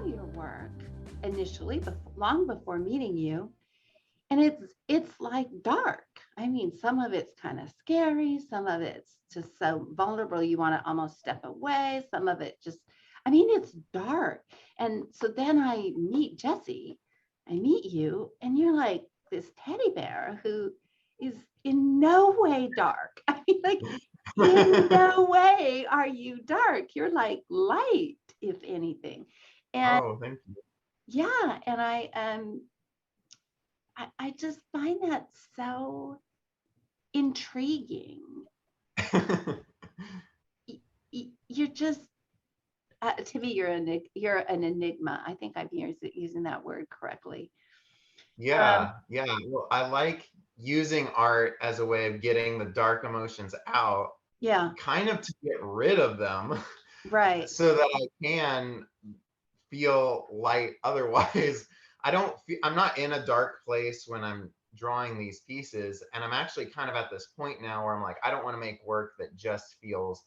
your work initially, long before meeting you, and it's like dark. I mean, some of it's kind of scary, some of it's just so vulnerable you want to almost step away, some of it just, I mean, it's dark. And so then I meet Jesse, I meet you, and you're like this teddy bear who is in no way dark. I mean, like, in no way are you dark. You're like light, if anything. And Oh, thank you. yeah, and I just find that so intriguing. You're just, to me, you're an enigma. I think I'm using that word correctly. Um, Yeah, yeah. Well, I like using art as a way of getting the dark emotions out, yeah, kind of to get rid of them, right. so that I can feel light. Otherwise, I'm not in a dark place when I'm drawing these pieces, and I'm actually kind of at this point now where I'm like, I don't want to make work that just feels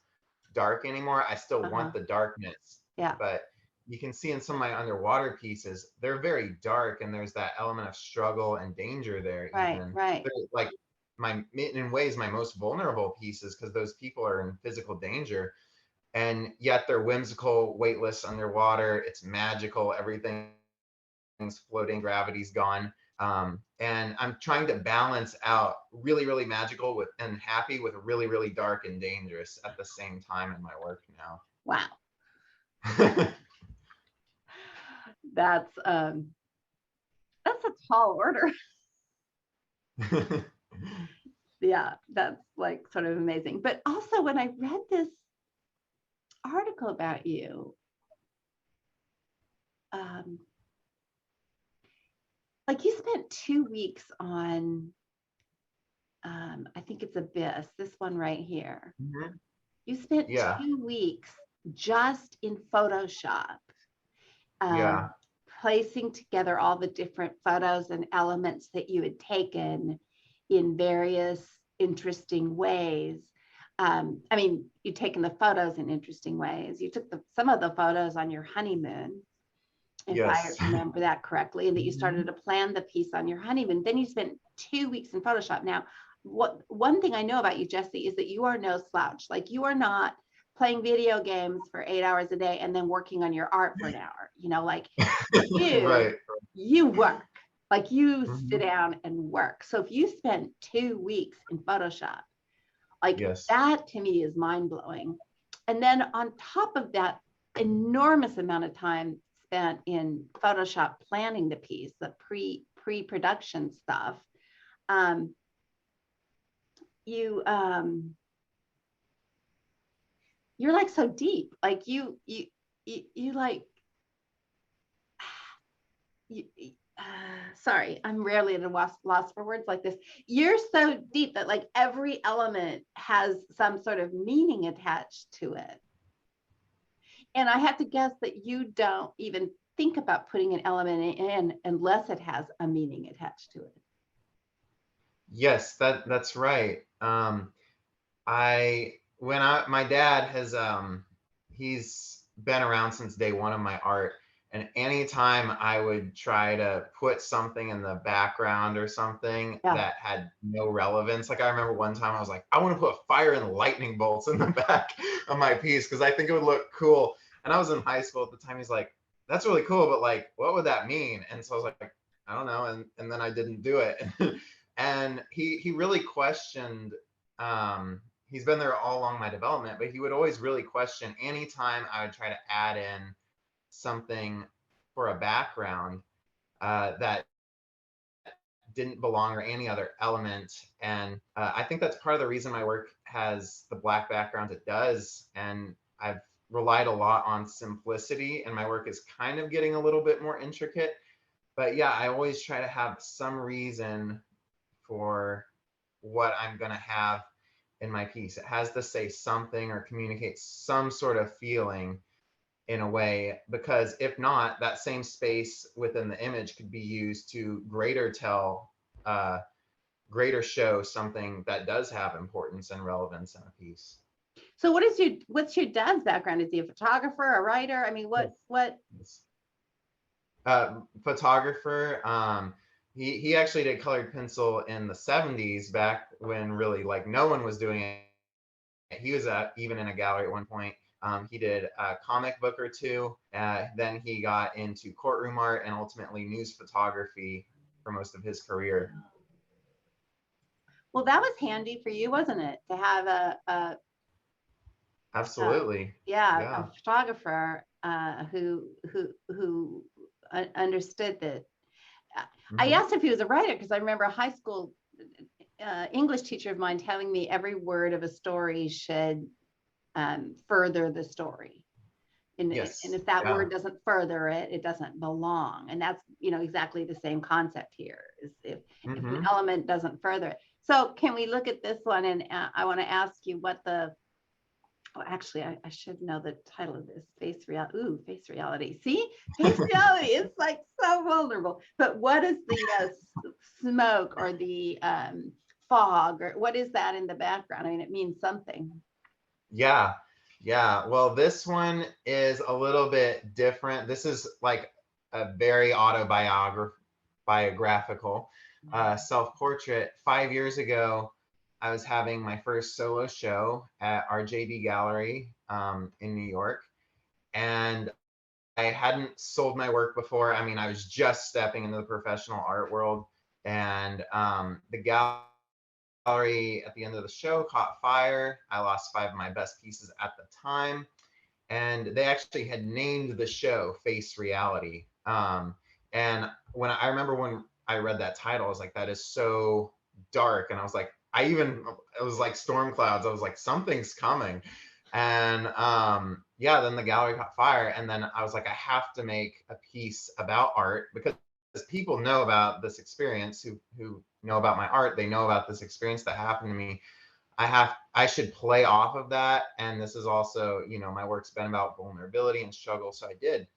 dark anymore. I still Uh-huh. want the darkness, Yeah, but you can see in some of my underwater pieces, they're very dark, and there's that element of struggle and danger there. right, Even right. they're like in ways my most vulnerable pieces, because those people are in physical danger, and yet they're whimsical, weightless underwater. It's magical. Everything's floating, gravity's gone. And I'm trying to balance out really, really magical with and happy with really, really dark and dangerous at the same time in my work Wow. now. That's um that's a tall order. Yeah, that's like sort of amazing. But also when I read this article about you, um, like you spent 2 weeks on, I think it's Abyss, this one right here. Mhm. You spent Yeah, 2 weeks just in Photoshop, um, yeah, placing together all the different photos and elements that you had taken in various interesting ways. I mean, you've taken the photos in interesting ways. You took some of the photos on your honeymoon, if I yes. remember that correctly, and that you started Mhm. to plan the piece on your honeymoon. Then you spent 2 weeks in Photoshop. Now, what one thing I know about you, Jesse, is that you are no slouch. Like you are not playing video games for 8 hours a day and then working on your art for an hour. Like you, Right. you work. Like you sit Mhm. down and work. So if you spend 2 weeks in Photoshop, like Yes. that to me is mind blowing. And then on top of that enormous amount of time spent in Photoshop planning the piece, the pre-production stuff, um, you you're like so deep. Like you like you, sorry, I'm rarely at a loss for words like this. You're so deep that like every element has some sort of meaning attached to it. And I have to guess that you don't even think about putting an element in unless it has a meaning attached to it. Yes, that's right. I when I my dad has he's been around since day one of my art, and anytime I would try to put something in the background or something Yeah. that had no relevance, like I remember one time I was like, I want to put fire and lightning bolts in the back of my piece because I think it would look cool. And I was in high school at the time. He's like, that's really cool, but like, what would that mean? And so I was like, I don't know. And then I didn't do it. And he really questioned he's been there all along my development, but he would always really question anytime I would try to add in something for a background that didn't belong or any other element. And I think that's part of the reason my work has the black backgrounds it does. And I've relied a lot on simplicity, and my work is kind of getting a little bit more intricate. But yeah, I always try to have some reason for what I'm going to have in my piece. It has to say something or communicate some sort of feeling in a way, because if not, that same space within the image could be used to uh, greater show something that does have importance and relevance in a piece. So what's your dad's background? Is he a photographer, a writer? I mean, Yes. what Yes. Photographer. He actually did colored pencil in the 70s, back when really like no one was doing it. He was even in a gallery at one point. He did a comic book or two. Then he got into courtroom art and ultimately news photography for most of his career. Well, that was handy for you, wasn't it, to have Absolutely. yeah, a Yeah. photographer who understood that. I Mhm. asked if he was a writer because I remember a high school English teacher of mine telling me every word of a story should further the story. And Yes. if that Yeah. word doesn't further it, it doesn't belong. And that's, exactly the same concept here is if an Hmm. element doesn't further it. So can we look at this one? And I want to ask you what actually, I should know the title of this. Face reality. Ooh, face reality. See, face reality is like so vulnerable. But what is the smoke or the fog, or what is that in the background? I mean, it means something. Yeah. Yeah. Well, this one is a little bit different. This is like a very biographical self-portrait. 5 years ago, I was having my first solo show at our JB Gallery in New York, and I hadn't sold my work before. I mean, I was just stepping into the professional art world, and the gallery at the end of the show caught fire. I lost 5 of my best pieces at the time, and they actually had named the show Face Reality. And when I remember when I read that title, I was like, that is so dark. And I was like, it was like storm clouds. I was like, something's coming. And yeah, then the gallery caught fire. And then I was like, I have to make a piece about art, because people know about this experience, who know about my art. They know about this experience that happened to me. I should play off of that. And this is also, my work's been about vulnerability and struggle. So I did.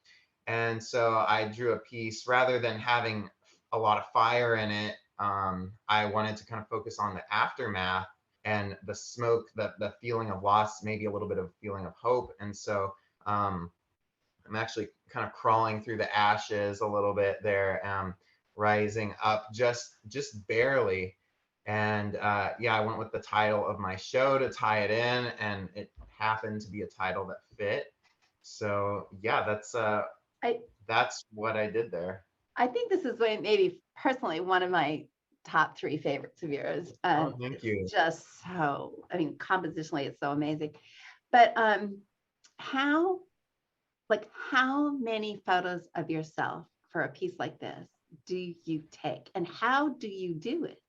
And so I drew a piece rather than having a lot of fire in it. I wanted to kind of focus on the aftermath and the smoke, the feeling of loss, maybe a little bit of feeling of hope. And so um, I'm actually kind of crawling through the ashes a little bit there, rising up just barely. And yeah, I went with the title of my show to tie it in, and it happened to be a title that fit. So yeah, I that's what I did there. I think this is maybe personally one of my top three favorites of yours. Oh, thank It's you. just so, I mean, compositionally, it's so amazing. But how how many photos of yourself for a piece like this do you take, and how do you do it?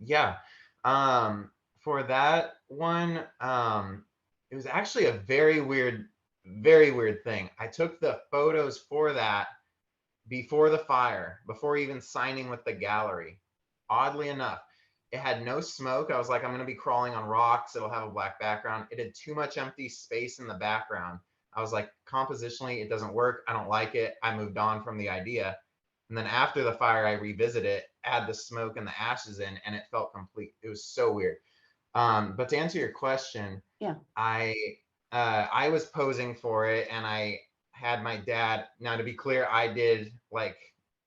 Yeah. For that one, it was actually a very weird thing. I took the photos for that before the fire, before even signing with the gallery. Oddly enough, it had no smoke. I was like, I'm going to be crawling on rocks. It'll have a black background. It had too much empty space in the background. I was like, compositionally, it doesn't work. I don't like it. I moved on from the idea. And then after the fire, I revisit it, add the smoke and the ashes in, and it felt complete. It was so weird. But to answer your question, Yeah. I I was posing for it, and I had my dad. Now, to be clear, I did like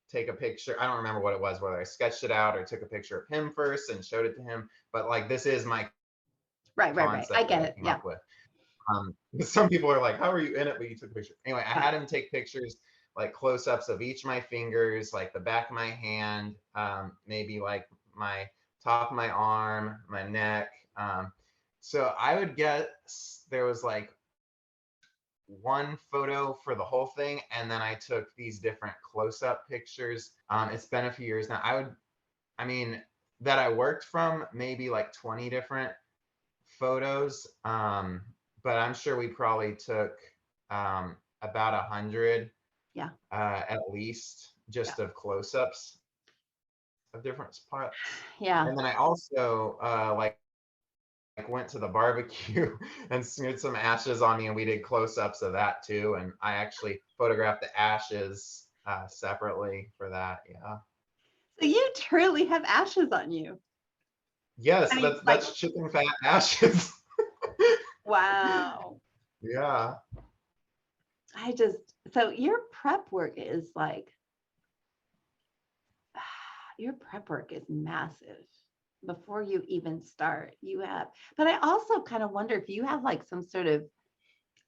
take a picture. I don't remember what it was, whether I sketched it out or took a picture of him first and showed it to him. But like, this is my Right. I concept that get I it. came Yeah. up with. Some people are like, "How are you in it?" But you took a picture. Anyway, I Right. had him take pictures, like close-ups of each of my fingers, like the back of my hand, maybe like my top of my arm, my neck. So I would guess there was like one photo for the whole thing, and then I took these different close-up pictures. It's been a few years now. I mean, that I worked from, maybe like 20 different photos, but I'm sure we probably took about 100 Yeah. at least, Yeah. just of close-ups of different spots. Yeah. And then I also like went to the barbecue and smeared some ashes on me, and we did close-ups of that too. And I actually photographed the ashes separately for that. Yeah. So you truly have ashes on you. I Yes, mean, like, that's chicken fat ashes. wow. Yeah. so your prep work is like, your prep work is massive before you even start. But I also kind of wonder if you have like some sort of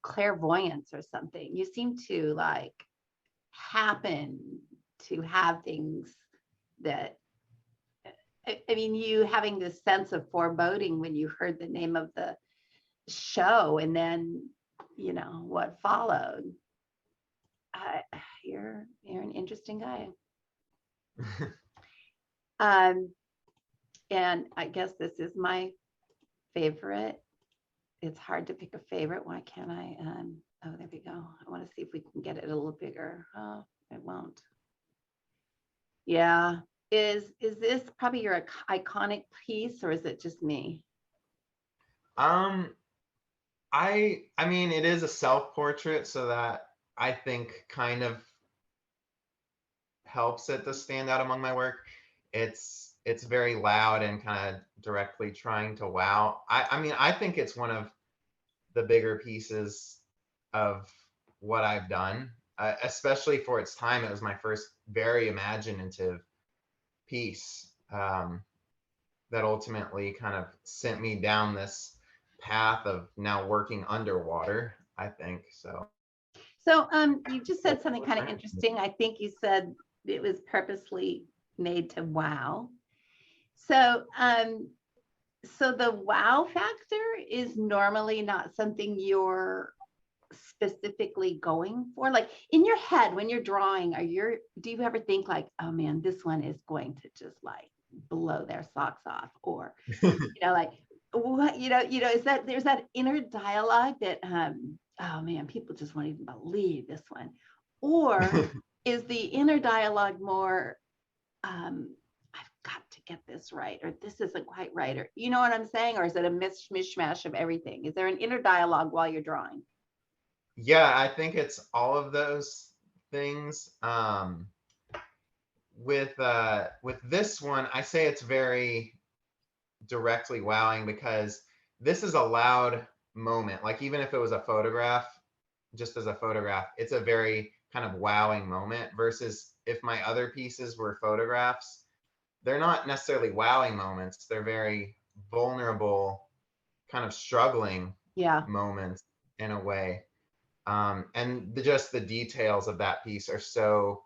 clairvoyance or something. You seem to like happen to have things that, I mean, you having this sense of foreboding when you heard the name of the show and then, what followed. I, you're an interesting guy. And I guess this is my favorite. It's hard to pick a favorite. Why can't I? Oh, there we go. I want to see if we can get it a little bigger. Oh, it won't. Yeah. Is this probably your iconic piece, or is it just me? Um, I mean, it is a self-portrait, so that I think kind of helps it to stand out among my work. It's very loud and kind of directly trying to wow. I mean, I think it's one of the bigger pieces of what I've done, especially for its time. It was my first very imaginative piece, that ultimately kind of sent me down this path of now working underwater, I think. So So you just said something kind of interesting. I think you said it was purposely made to wow. So so the wow factor is normally not something you're specifically going for. Like in your head when you're drawing, do you ever think like, oh man, this one is going to just like blow their socks off? Or, like what, is that there's that inner dialogue that oh man, people just won't even believe this one? Or is the inner dialogue more I've got to get this right, or this isn't quite right, or you know what I'm saying? Or is it a mishmash of everything? Is there an inner dialogue while you're drawing? yeah, I think it's all of those things. With this one, I say it's very directly wowing because this is a loud moment. Like even if it was a photograph, just as a photograph, it's a very kind of wowing moment versus if my other pieces were photographs, they're not necessarily wowing moments. They're very vulnerable, kind of struggling Yeah. moments in a way. And just the details of that piece are so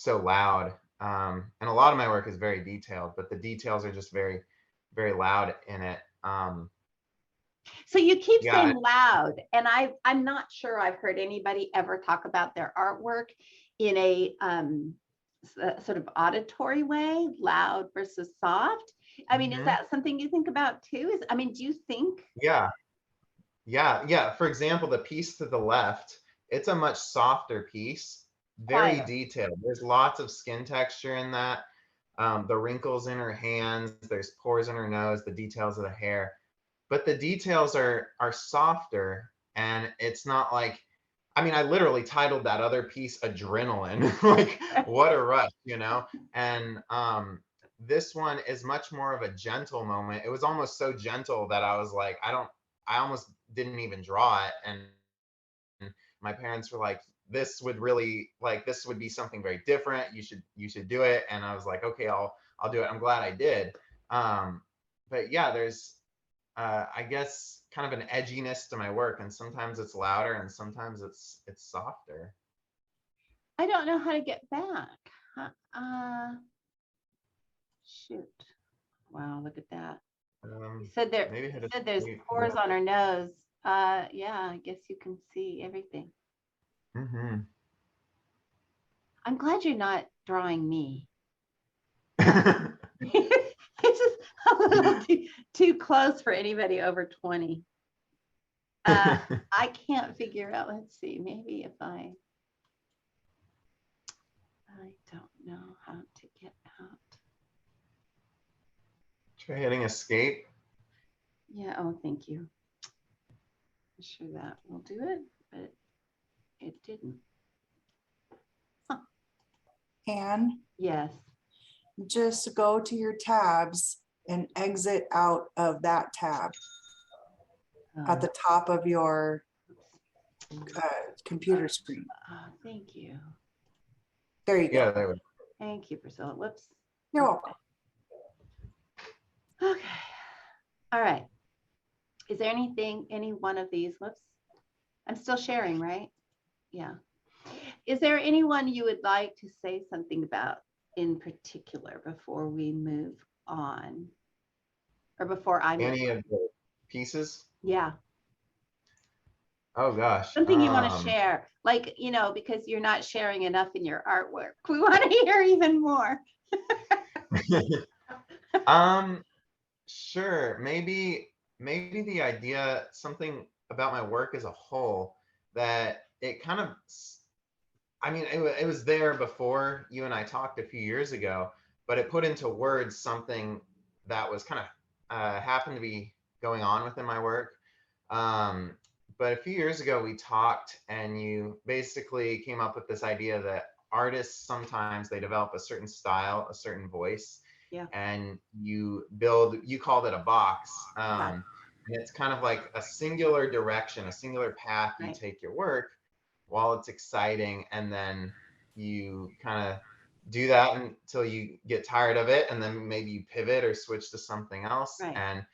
loud. And a lot of my work is very detailed, but the details are just very, very loud in it. So you keep Yeah, saying loud, and I'm not sure I've heard anybody ever talk about their artwork in a sort of auditory way, loud versus soft. I mean, is mhm. that something you think about too? I mean, do you think Yeah, yeah. For example, the piece to the left, it's a much softer piece, very quieter? detailed. There's lots of skin texture in that. The wrinkles in her hands, there's pores in her nose, the details of the hair. But the details are softer, and it's not like, I mean, I literally titled that other piece Adrenaline. Like what a rush. And this one is much more of a gentle moment. It was almost so gentle that I was like, I almost didn't even draw it. And my parents were like, this would be something very different. You should do it. And I was like, okay, I'll do it. I'm glad I did. But yeah, there's I guess kind of an edginess to my work, and sometimes it's louder and sometimes it's softer. I don't know how to get back. Shoot. Wow, look at that. You said there, Maybe you hit said there's escape. pores on her nose. Yeah, I guess you can see everything. Mm-hmm. I'm glad you're not drawing me. It's just a little too close for anybody over 20. I can't figure out, let's see, maybe if I don't know how to get out. Try hitting escape. Yeah, oh, thank you. I'm sure that will do it, but it didn't. Anne, Yes. just go to your tabs and exit out of that tab at the top of your computer screen. Oh, thank you. There you go. Yeah, there we go. Thank you, Priscilla. Whoops. You're welcome. Okay. All right. Is there anything, any one of these, whoops. I'm still sharing, right? Yeah. Is there anyone you would like to say something about in particular before we move on? Or before I move Any on? of the pieces? Yeah. Oh gosh. Something you want to share, like, you know, because you're not sharing enough in your artwork. We want to hear even more. Sure. Maybe the idea, something about my work as a whole, that it kind of, I mean, it was there before you and I talked a few years ago, but it put into words something that was kind of happened to be going on within my work. But a few years ago we talked, and you basically came up with this idea that artists sometimes they develop a certain style, a certain voice, Yeah. and you called it a box. And it's kind of like a singular direction, a singular path you Right. take your work while it's exciting, and then you kind of do that until you get tired of it, and then maybe you pivot or switch to something else. Right. And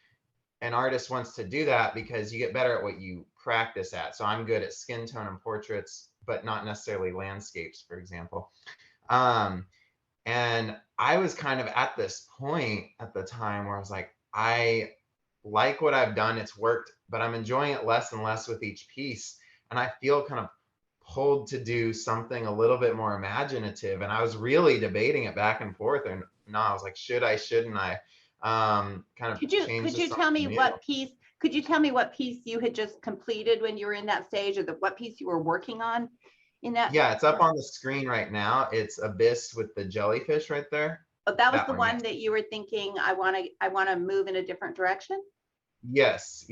an artist wants to do that because you get better at what you practice at. So I'm good at skin tone and portraits, but not necessarily landscapes, for example. And I was kind of at this point at the time where I was like, I like what I've done, it's worked, but I'm enjoying it less and less with each piece. And I feel kind of pulled to do something a little bit more imaginative. And I was really debating it back and forth. And no, I was like, shouldn't I? Kind of Could you tell me what piece, could you tell me what piece you had just completed when you were in that stage, or what piece you were working on in that? Yeah, it's up on the screen right now. It's Abyss with the jellyfish right there. But that was That the one, one that you were thinking, I want to move in a different direction. Yes.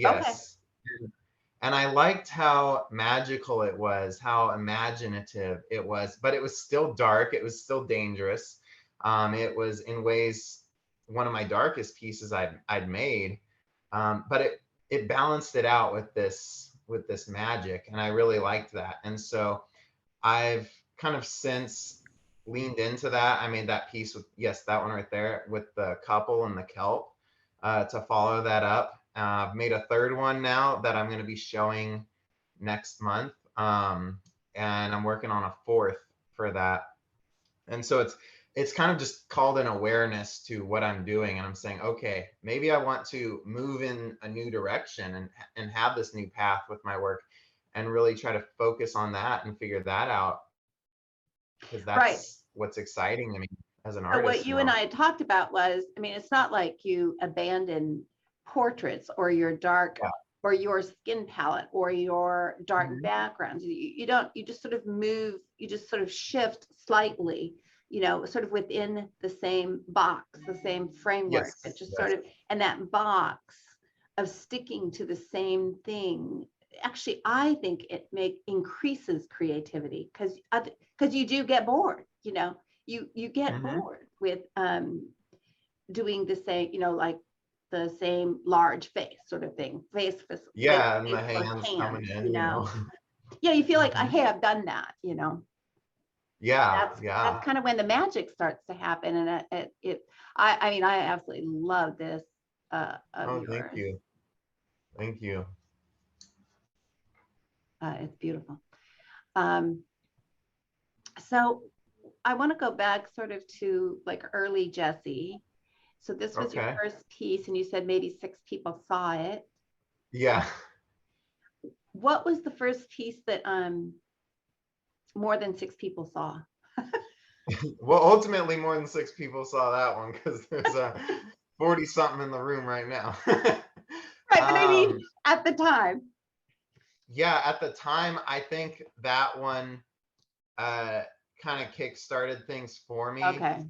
And I liked how magical it was, how imaginative it was, but it was still dark. It was still dangerous. It was in ways one of my darkest pieces I'd made, but it balanced it out with this magic, and I really liked that. And so I've kind of since leaned into that. I made that piece with, yes, that one right there with the couple and the kelp to follow that up. I've made a third one now that I'm going to be showing next month. And I'm working on a fourth for that. And so it's kind of just called an awareness to what I'm doing. And I'm saying, okay, maybe I want to move in a new direction and have this new path with my work, and really try to focus on that and figure that out, because that's Right. what's exciting to me as an So artist. what you and I had talked about was, I mean, it's not like you abandon portraits or your dark or your skin palette or your dark backgrounds. You don't, you just sort of move, you just sort of shift slightly, you know, sort of within the same box, the same framework. Yes, It just yes. sort of, and that box of sticking to the same thing, actually, I think it increases creativity, because you do get bored, you know, you get bored with doing the same, you know, like the same large face sort of thing, Yeah, and face the hands coming in, you know. Yeah, you feel like, hey, I've done that, you know. Yeah, That's kind of when the magic starts to happen. And I mean, I absolutely love this of yours. Thank you. It's beautiful. So I want to go back sort of to like early Jesse. So this was your first piece, and you said maybe 6 people saw it. Yeah. What was the first piece that more than 6 people saw? Well, ultimately more than 6 people saw that one, because there's 40 something in the room right now. Right, but I mean, at the time. Yeah, at the time, I think that one kind of kick-started things for me. Okay.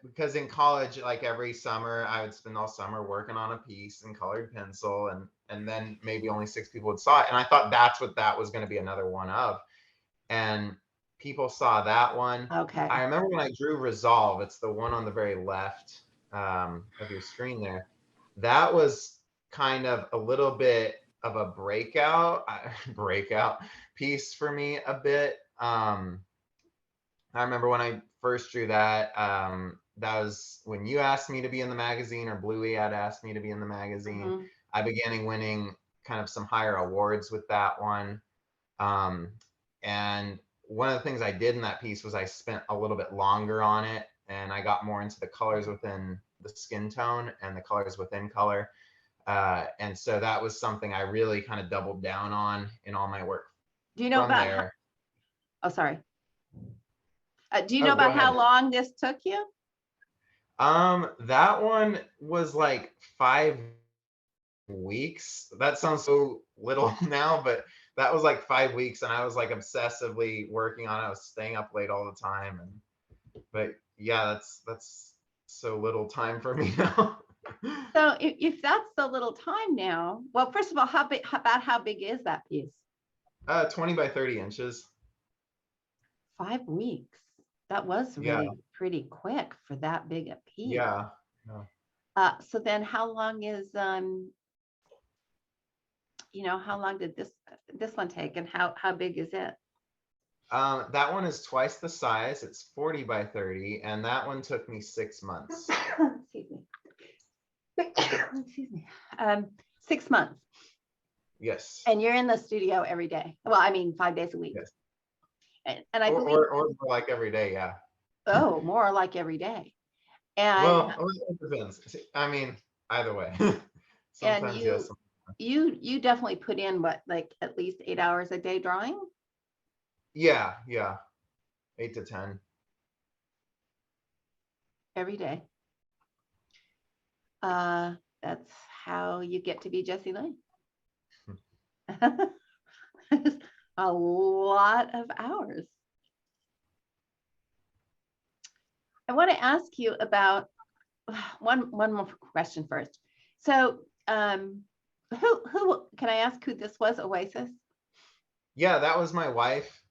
Because in college, like every summer, I would spend all summer working on a piece in colored pencil, and then maybe only 6 people would saw it. And I thought that's what that was going to be another one of. And people saw that one. Okay. I remember when I drew Resolve, it's the one on the very left of your screen there. That was kind of a little bit of a breakout piece for me a bit. I remember when I first drew that, that was when you asked me to be in the magazine, or Bluey had asked me to be in the magazine. Mhm. I began winning kind of some higher awards with that one. And one of the things I did in that piece was I spent a little bit longer on it, and I got more into the colors within the skin tone and the colors within color. And so that was something I really kind of doubled down on in all my work Do you know from about there. oh, sorry. Do you Oh, know go about how ahead. long this took you? That one was like 5 weeks. That sounds so little now, but that was like 5 weeks, and I was like obsessively working on it. I was staying up late all the time, but yeah, that's so little time for me now. So if that's so little time now, well, first of all, how big is that piece? 20 by 30 inches. 5 weeks. That was Yeah, really pretty quick for that big a piece. yeah. Yeah. So then how long is how long did this one take, and how big is it? That one is twice the size. It's 40 by 30, and that one took me 6 months. Excuse me. Excuse me. 6 months. Yes. And you're in the studio every day. Well, I mean, 5 days a week. Yes. And I believe, Or like every day, yeah. oh, more like every day. And Well, it depends. I mean, either way. and Sometimes yes. you definitely put in what, like at least 8 hours a day drawing? Yeah, 8 to 10. Every day. That's how you get to be Jessie Lane. A lot of hours. I want to ask you about one more question first. So, who can I ask who this was? Oasis? Yeah, that was my wife.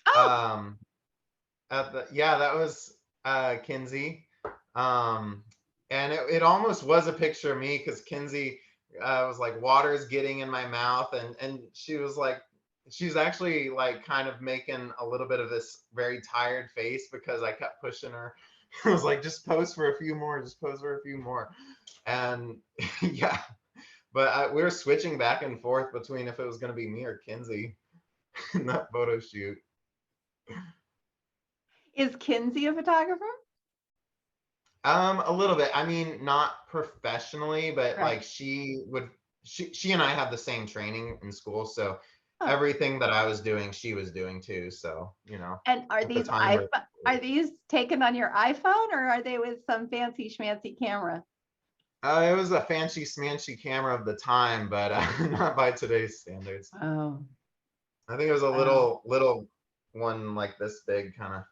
Oh, That was Kinsey. And it almost was a picture of me, because Kinsey was like, water's getting in my mouth, and she was like, she's actually like kind of making a little bit of this very tired face because I kept pushing her. I was like, just pose for a few more, just pose for a few more. And yeah, but we were switching back and forth between if it was going to be me or Kinsey in that photo shoot. is Kinsey a photographer? A little bit. I mean, not professionally, but Right. like she and I have the same training in school, so Oh. everything that I was doing, she was doing too. So, And are at the these time are these taken on your iPhone, or are they with some fancy schmancy camera? it was a fancy smancy camera of the time, but not by today's standards. Oh, I think it was a wow. little one like this big, kind of.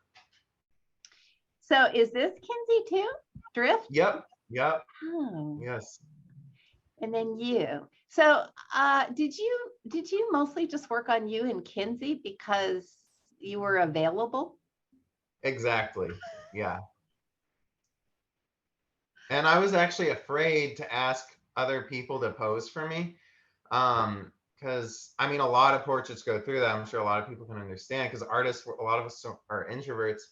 So is this Kinsey too? Drift? Yep. Oh, Yes. and then you. So did you mostly just work on you and Kinsey because you were available? Exactly. Yeah. And I was actually afraid to ask other people to pose for me. Because I mean, a lot of portraits go through that. I'm sure a lot of people can understand, because artists, a lot of us are introverts,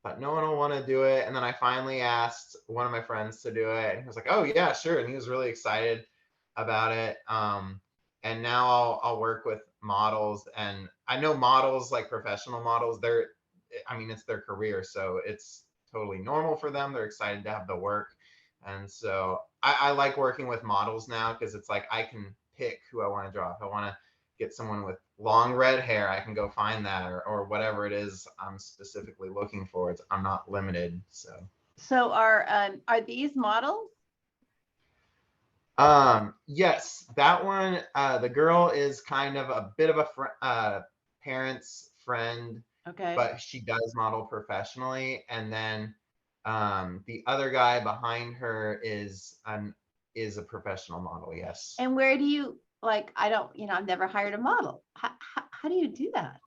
but no one will want to do it. And then I finally asked one of my friends to do it, and he was like, "Oh yeah, sure." And he was really excited about it. And now I'll work with models, and I know models, like professional models, I mean, it's their career, so it's totally normal for them. They're excited to have the work. And so I like working with models now, because it's like I can pick who I want to draw. If I want to get someone with long red hair, I can go find that, or whatever it is I'm specifically looking for. I'm not limited. So are these models? Yes, that one, the girl is kind of a bit of a parent's friend, Okay. but she does model professionally. And then the other guy behind her is a professional model. Yes. And where do you, like, I've never hired a model. How do you do that?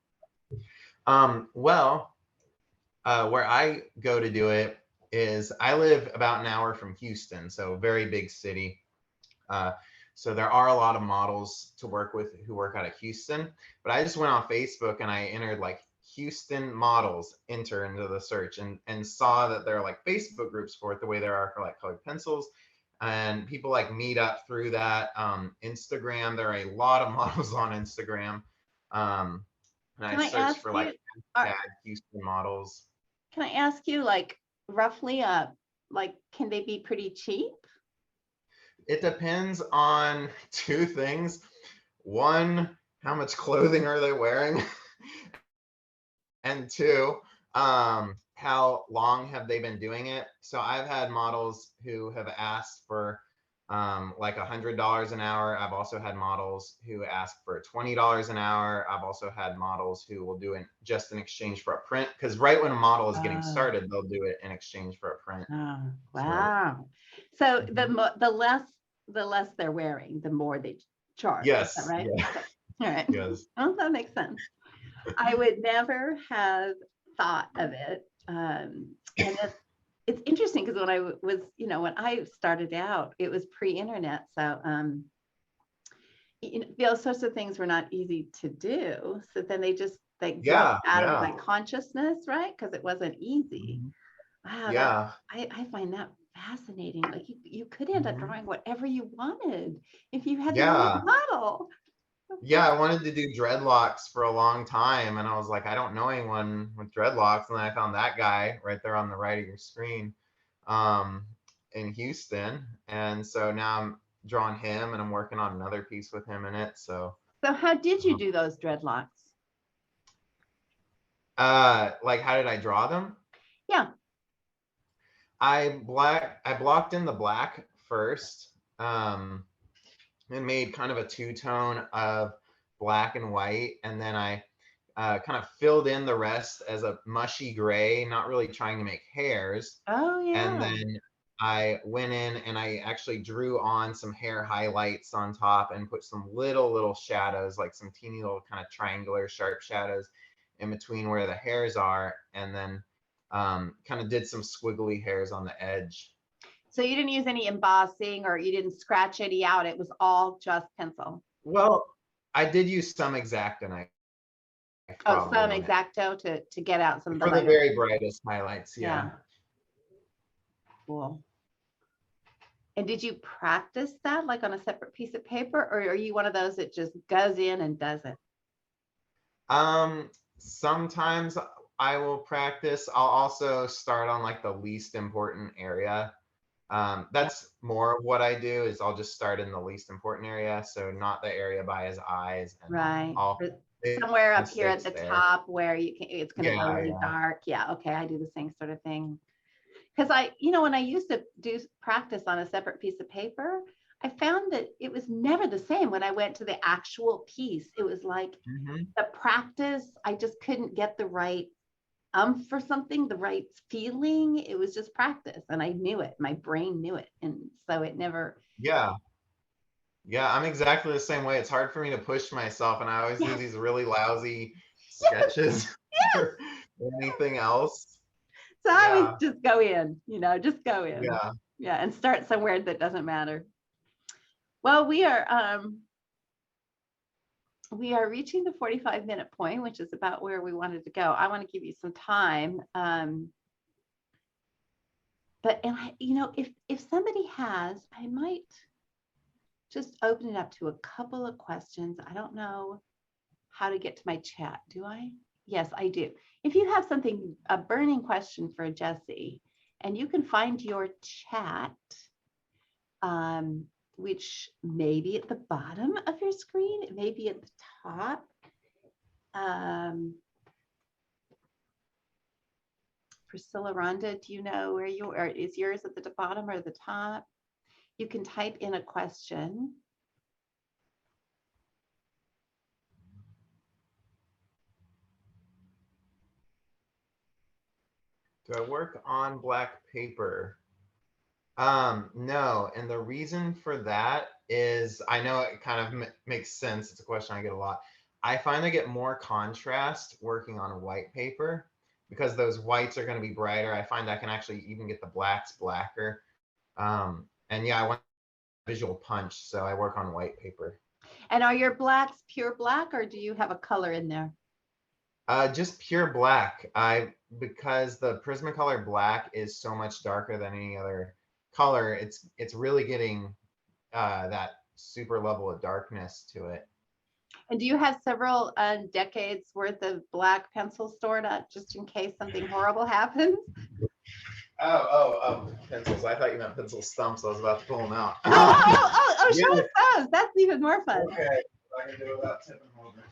Well, where I go to do it is, I live about an hour from Houston, so very big city. So there are a lot of models to work with who work out of Houston, but I just went on Facebook and I entered like Houston models, enter into the search, and saw that there are like Facebook groups for it the way there are for like colored pencils, and people like meet up through that. Instagram, there are a lot of models on Instagram. And Can I I searched ask for you, like are, hashtag Houston models. can I ask you like roughly, like, can they be pretty cheap? It depends on two things. One, how much clothing are they wearing? And two, how long have they been doing it? So I've had models who have asked for like $100 an hour. I've also had models who ask for $20 an hour. I've also had models who will do it just in exchange for a print, because right when a model is getting Oh, started, they'll do it in exchange for a print. oh, So wow. So mhm. the less they're wearing, the more they charge. Is that Yes, right? yeah, Okay. All right. yes. Well, that makes sense. I would never have thought of it. And it's interesting because when I was, when I started out, it was pre-internet. So, those sorts of things were not easy to do. So then they dropped Yeah, out of yeah. my consciousness, right? Because it wasn't easy. Mhm. Wow, Yeah. I find that fascinating. Like you could end up Mhm. drawing whatever you wanted if you had the right Yeah. model. Yeah, I wanted to do dreadlocks for a long time, and I was like, I don't know anyone with dreadlocks, and then I found that guy right there on the right of your screen, um, in Houston, and so now I'm drawing him, and I'm working on another piece with him in it. So, So how did you um, do those dreadlocks? like, how did I draw them? Yeah. I blocked in the black first, and made kind of a two-tone of black and white, and then I kind of filled in the rest as a mushy gray, not really trying to make hairs. Oh And yeah. then I went in and I actually drew on some hair highlights on top and put some little shadows, like some teeny little kind of triangular sharp shadows in between where the hairs are. And then kind of did some squiggly hairs on the edge. So you didn't use any embossing or you didn't scratch any out. It was all just pencil. Well, I did use some X-Acto knife Oh, some probably in it X-Acto to get out some of the for the lighter. very brightest highlights. Yeah. Yeah. Cool. And did you practice that like on a separate piece of paper, or are you one of those that just goes in and does it? Sometimes I will practice. I'll also start on like the least important area. Yeah. That's more of what I do is I'll just start in the least important area. So not the area by his eyes, and then Right. I'll Or make somewhere up here at mistakes the there. top where it's going to go Yeah, really yeah. dark. Yeah. Okay. I do the same sort of thing. Because when I used to do practice on a separate piece of paper, I found that it was never the same when I went to the actual piece. It was like Hmm. the practice, I just couldn't get the right for something, the right feeling. It was just practice and I knew it. My brain knew it. And so it never, Yeah. Yeah, I'm exactly the same way. It's hard for me to push myself, and I always do yes, these really lousy yes, sketches yes. or anything else. So I always Yeah, just go in, just go in. yeah. Yeah. And start somewhere that doesn't matter. Well, we are reaching the 45-minute point, which is about where we wanted to go. I want to give you some time. But if somebody has, I might just open it up to a couple of questions. I don't know how to get to my chat. Do I? Yes, I do. If you have a burning question for Jesse, and you can find your chat, which may be at the bottom of your screen, it may be at the top. Priscilla Rhonda, do you know where is yours at the bottom or the top? You can type in a question. Do I work on black paper? No, and the reason for that is I know it kind of makes sense. It's a question I get a lot. I find I get more contrast working on white paper because those whites are going to be brighter. I find I can actually even get the blacks blacker. And yeah, I went visual punch. So I work on white paper. And are your blacks pure black or do you have a color in there? Just pure black. Because the Prismacolor black is so much darker than any other color, it's really getting that super level of darkness to it. And do you have several decades worth of black pencils stored up just in case something horrible happens? Oh, pencils. I thought you meant pencil stumps. I was about to pull them out. Show us those. That's even more fun. Okay, I can do it without tipping over.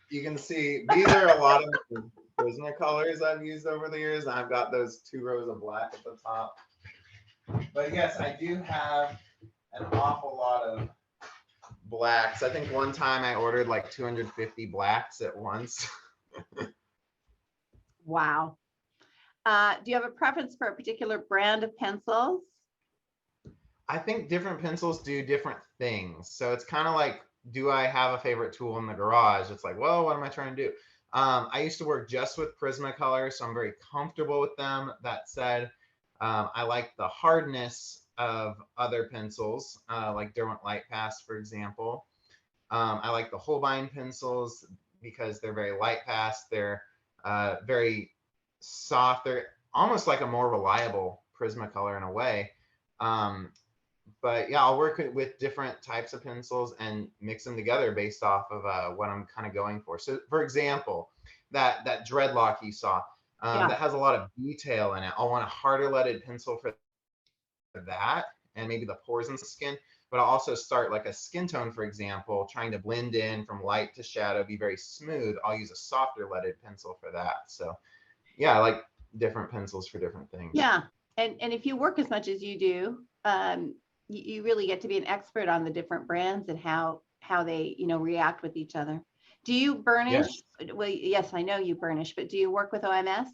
You can see these are a lot of Prismacolors I've used over the years. I've got those 2 rows of black at the top. But yes, I do have an awful lot of blacks. I think one time I ordered like 250 blacks at once. Wow. Do you have a preference for a particular brand of pencils? I think different pencils do different things. So it's kind of like, do I have a favorite tool in the garage? It's like, well, what am I trying to do? I used to work just with Prismacolor, so I'm very comfortable with them. That said, I like the hardness of other pencils, like Derwent Lightpass, for example. I like the Holbein pencils because they're very light pass. They're very soft. They're almost like a more reliable Prismacolor in a way. But yeah, I'll work with different types of pencils and mix them together based off of what I'm kind of going for. So for example, that dreadlock you saw, that has a lot of detail in it. I'll want a harder leaded pencil for that and maybe the pores in the skin. But I'll also start like a skin tone, for example, trying to blend in from light to shadow, be very smooth. I'll use a softer leaded pencil for that. So yeah, I like different pencils for different things. Yeah. And if you work as much as you do, you really get to be an expert on the different brands and how they, react with each other. Do you burnish? Yes. Well, yes, I know you burnish, but do you work with OMS?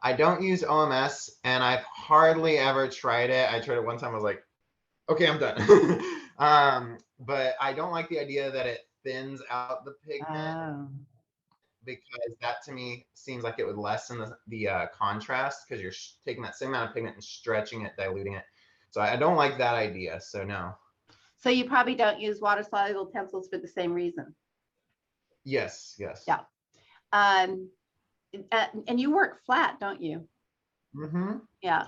I don't use OMS and I've hardly ever tried it. I tried it one time. I was like, okay, I'm done. But I don't like the idea that it thins out the pigment because that to me seems like it would lessen the contrast because you're taking that same amount of pigment and stretching it, diluting it. So I don't like that idea. So no. So you probably don't use water soluble pencils for the same reason. Yes. Yeah. And you work flat, don't you? Mm-hmm. Yeah.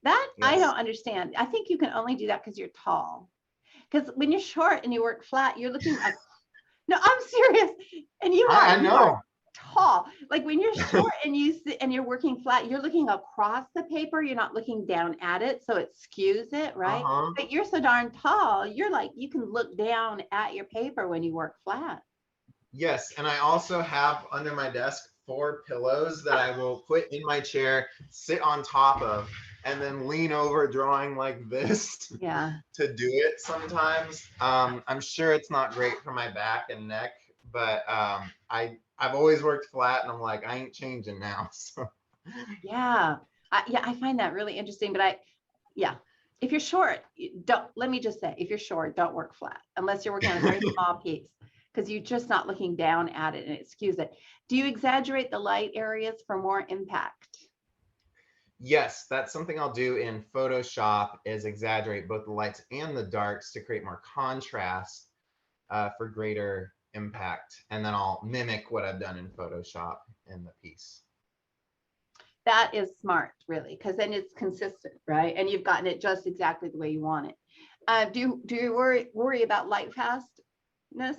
That Yes. I don't understand. I think you can only do that because you're tall. Because when you're short and you work flat, you're looking like, no, I'm serious. And I know. Tall. Like when you're short and you sit and you're working flat, you're looking across the paper. You're not looking down at it. So it skews it, right? But you're so darn tall. You're like, you can look down at your paper when you work flat. Yes. And I also have under my desk 4 pillows that I will put in my chair, sit on top of, and then lean over drawing like this to do it sometimes. I'm sure it's not great for my back and neck, but I've always worked flat and I'm like, I ain't changing now. So. Yeah. I find that really interesting, but if you're short, let me just say, if you're short, don't work flat unless you're working on a very small piece because you're just not looking down at it and it skews it. Do you exaggerate the light areas for more impact? Yes, that's something I'll do in Photoshop is exaggerate both the lights and the darks to create more contrast for greater impact. And then I'll mimic what I've done in Photoshop in the piece. That is smart, really, because then it's consistent, right? And you've gotten it just exactly the way you want it. Do you worry about light fastness?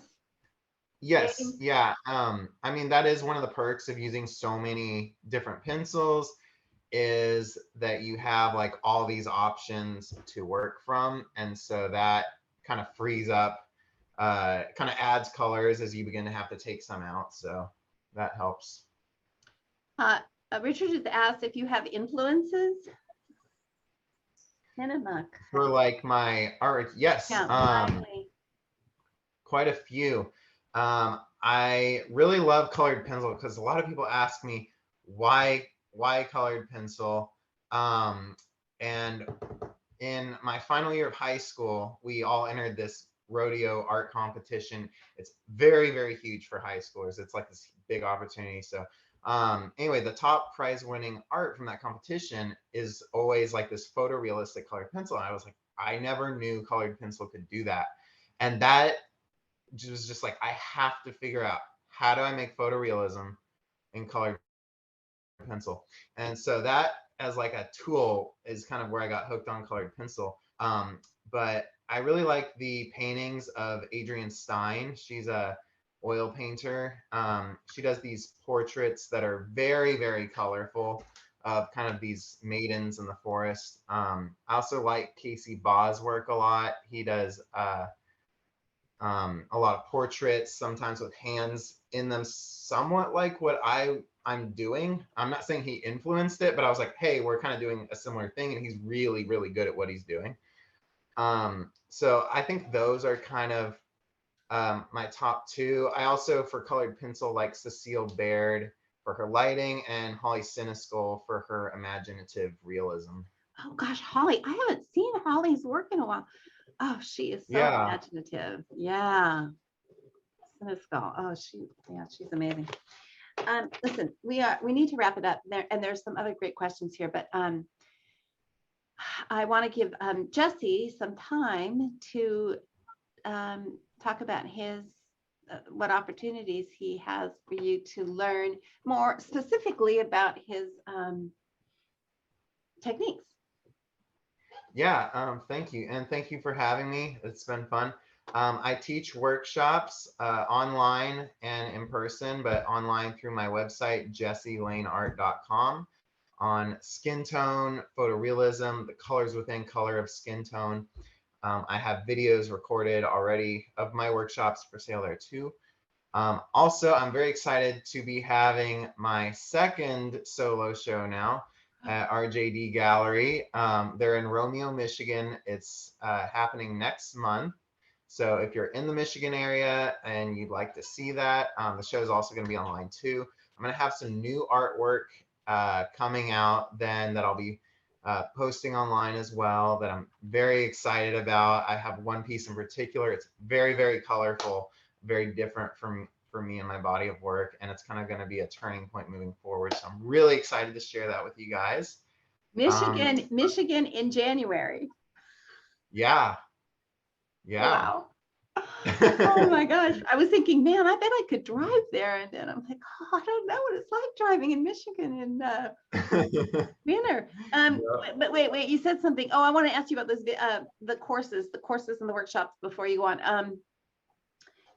Yes, yeah. I mean, that is one of the perks of using so many different pencils is that you have like all these options to work from. And so that kind of frees up, kind of adds colors as you begin to have to take some out. So that helps. Richard has asked if you have influences. For like my art, yes. Quite a few. I really love colored pencil because a lot of people ask me why colored pencil. And in my final year of high school, we all entered this rodeo art competition. It's very, very huge for high schoolers. It's like this big opportunity. So Anyway, the top prize winning art from that competition is always like this photorealistic colored pencil. And I was like, I never knew colored pencil could do that. And that was just like, I have to figure out, how do I make photorealism in colored pencil? And so that as like a tool is kind of where I got hooked on colored pencil. But I really like the paintings of Adrienne Stein. She's a oil painter. She does these portraits that are very, very colorful of kind of these maidens in the forest. I also like Casey Baugh's work a lot. He does a lot of portraits, sometimes with hands in them, somewhat like what I'm doing. I'm not saying he influenced it, but I was like, hey, we're kind of doing a similar thing, and he's really, really good at what he's doing. So I think those are kind of my top two. I also, for colored pencil, like Cecile Baird for her lighting and Holly Siniskull for her imaginative realism. Oh gosh, Holly, I haven't seen Holly's work in a while. Oh, she is so Yeah. imaginative. Yeah. Siniskull. Oh, she's amazing. Listen, we need to wrap it up there, and there's some other great questions here, but I want to give Jesse some time to talk about his what opportunities he has for you to learn more specifically about his techniques. Yeah, thank you. And thank you for having me. It's been fun. I teach workshops online and in person, but online through my website, jesselaneart.com, on skin tone, photorealism, the colors within color of skin tone. I have videos recorded already of my workshops for sale there too. Also, I'm very excited to be having my second solo show now at RJD Gallery. They're in Romeo, Michigan. It's happening next month. So if you're in the Michigan area and you'd like to see that, the show is also going to be online too. I'm going to have some new artwork coming out then that I'll be posting online as well that I'm very excited about. I have one piece in particular. It's very, very colorful, very different for me and my body of work, and it's kind of going to be a turning point moving forward. So I'm really excited to share that with you guys. Michigan in January. Yeah. Wow. Oh my gosh. I was thinking, man, I bet I could drive there. And then I'm like, oh, I don't know what it's like driving in Michigan in winter. But wait, you said something. Oh, I want to ask you about those the courses and the workshops before you go on.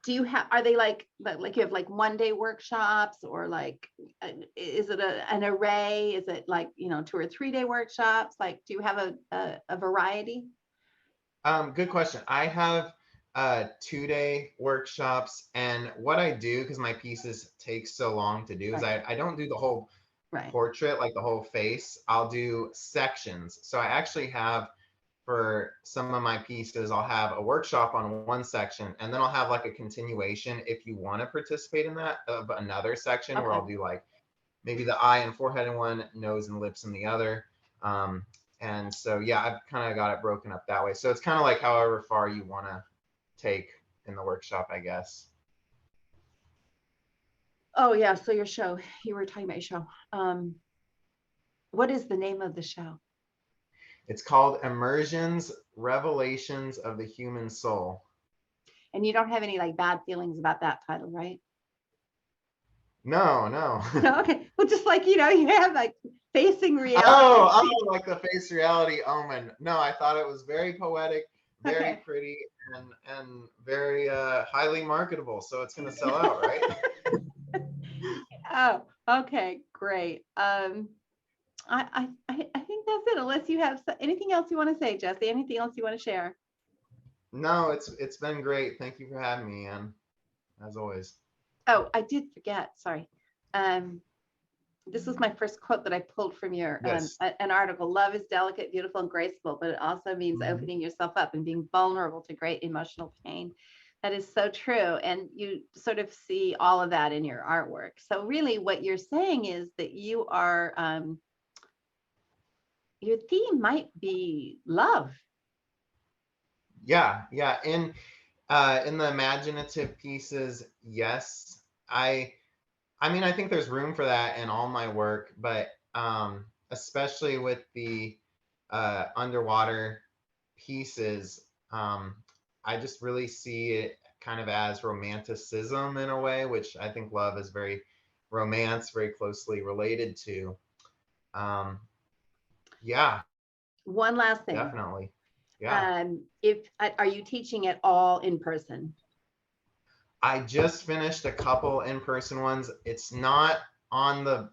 Do you have, are they like you have like 1-day workshops, or like, is it an array? Is it like, 2 or 3-day workshops? Like, do you have a variety? Good question. I have 2-day workshops, and what I do, because my pieces take so long to do, is I don't do the whole portrait, like the whole face. I'll do sections. So I actually have, for some of my pieces, I'll have a workshop on one section, and then I'll have like a continuation if you want to participate in that of another section where I'll do like maybe the eye and forehead in one, nose and lips in the other. And so, yeah, I've kind of got it broken up that way. So it's kind of like however far you want to take in the workshop, I guess. Oh yeah, so your show, you were talking about your show. What is the name of the show? It's called Immersions, Revelations of the Human Soul. And you don't have any like bad feelings about that title, right? No. No, okay. Well, just like, you have like facing reality. Oh, like the face reality omen. No, I thought it was very poetic, very pretty, and very highly marketable. So it's going to sell out, right? Oh, okay, great. I think that's it. Unless you have anything else you want to say, Jesse, anything else you want to share? No, it's been great. Thank you for having me, Anne, as always. Oh, I did forget. Sorry. This was my first quote that I pulled from your an article. Love is delicate, beautiful, and graceful, but it also means opening yourself up and being vulnerable to great emotional pain. That is so true. And you sort of see all of that in your artwork. So really what you're saying is that you are, your theme might be love. Yeah. In the imaginative pieces, yes. I I mean, I think there's room for that in all my work, but especially with the underwater pieces, I just really see it kind of as romanticism in a way, which I think love is very romance, very closely related to. Um, yeah, One last thing. definitely. Yeah. If are you teaching it all in person? I just finished a couple in-person ones. It's not on the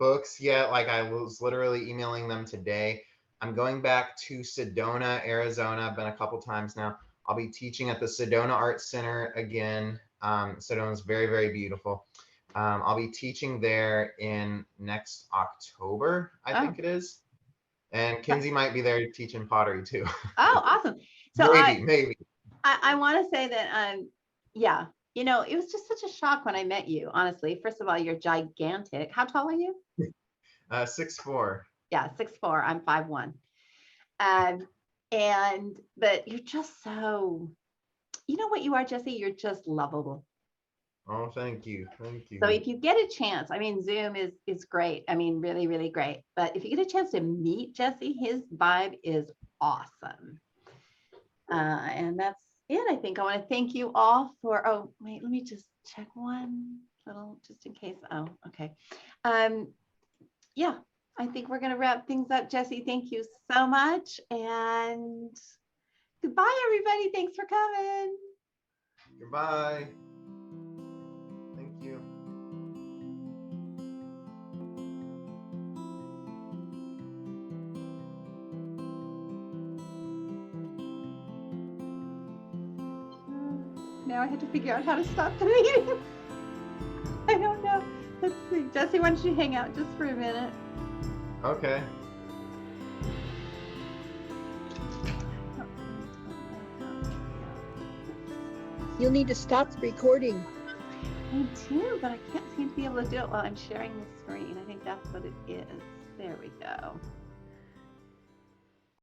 books yet. Like I was literally emailing them today. I'm going back to Sedona, Arizona. I've been a couple times now. I'll be teaching at the Sedona Art Center again. Sedona is very, very beautiful. I'll be teaching there in next October, I think it is. And Kinsey might be there teaching pottery too. Oh, awesome. So maybe. I want to say that, yeah, you know, it was just such a shock when I met you, honestly. First of all, you're gigantic. How tall are you? 6'4". Yeah, 6'4". I'm 5'1". But you're just so, you know what you are, Jesse? You're just lovable. Oh, thank you. Thank you. So if you get a chance, I mean, Zoom is great. I mean, really, really great. But if you get a chance to meet Jesse, his vibe is awesome. And that's it. I think I want to thank you all for, oh, wait, let me just check one little, just in case. Oh, okay. Yeah, I think we're going to wrap things up. Jesse, thank you so much. And goodbye, everybody. Thanks for coming. Goodbye. Thank you. Now I have to figure out how to stop the meeting. I don't know. Let's see. Jesse, why don't you hang out just for a minute? Okay. You'll need to stop the recording. I do, but I can't seem to be able to do it while I'm sharing the screen. I think that's what it is. There we go.